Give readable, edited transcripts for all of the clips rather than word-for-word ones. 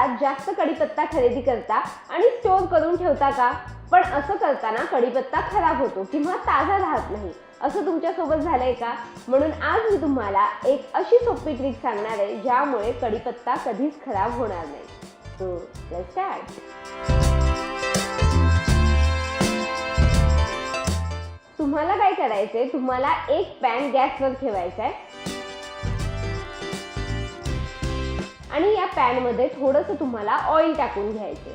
सर्वात जास्त कढीपत्ता खरेदी करता आणि स्टोर करून ठेवता का? पण असं करताना कढीपत्ता खराब होतो किंवा ताजा राहत नाही, असं तुमच्यासोबत झालंय का? म्हणून आज मी तुम्हाला एक अशी सोपी ट्रिक सांगणार आहे ज्यामुळे कढीपत्ता कधीच खराब होणार नाही. So let's start. तुम्हाला काय करायचंय, तुम्हाला एक पॅन गॅसवर ठेवायचा आहे आणि या पॅन मध्ये थोडंसं तुम्हाला ऑइल टाकून घ्यायचे.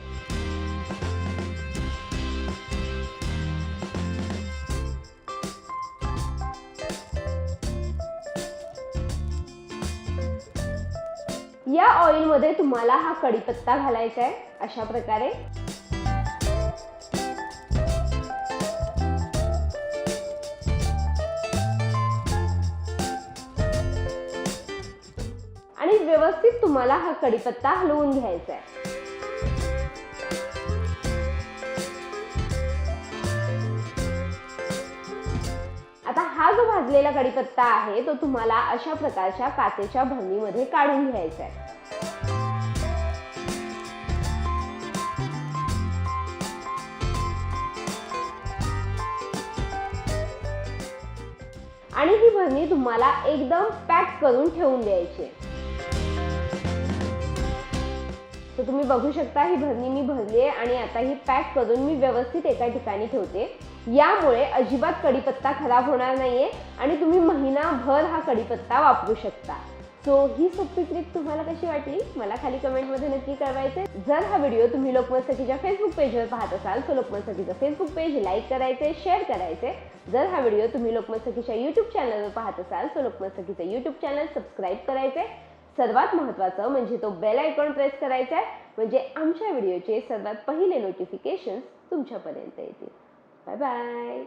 या ऑइल मध्ये तुम्हाला हा कढीपत्ता घालायचा आहे अशा प्रकारे. आणि व्यवस्थित तुम्हाला हा कढीपत्ता हलवून घ्यायचा आहे. आता हा जो भाजलेला कढीपत्ता आहे तो तुम्हाला अशा प्रकारच्या काचेच्या भरणीमध्ये काढून घ्यायचा आहे. आणि ही भरणी तुम्हाला एकदम पॅक करून ठेवून द्यायची. तर तुम्ही बघू शकता ही भरणी मी भरली आहे आणि आता ही पॅक करून मी व्यवस्थित एका ठिकाणी ठेवते. यामुळे अजिबात कढीपत्ता खराब होणार नाहीये आणि तुम्ही महिनाभर हा कढीपत्ता वापरू शकता. सो ही सोपी ट्रिक तुम्हाला कशी वाटली मला खाली कमेंटमध्ये नक्की कळवायचे. जर हा व्हिडिओ तुम्ही लोकमत सखीच्या फेसबुक पेजवर पाहत असाल तर लोकमत सखीचं फेसबुक पेज लाईक करायचे, शेअर करायचे. जर हा व्हिडिओ तुम्ही लोकमत सखीच्या यूट्यूब चॅनलवर पाहत असाल तर लोकमत सखीचं यूट्यूब चॅनल सबस्क्राईब करायचे. सर्वात महत्त्वाचं म्हणजे तो बेल आयकॉन प्रेस करायचा आहे, म्हणजे आमच्या व्हिडिओचे सर्वात पहिले नोटिफिकेशन्स तुमच्यापर्यंत येतील. Bye bye.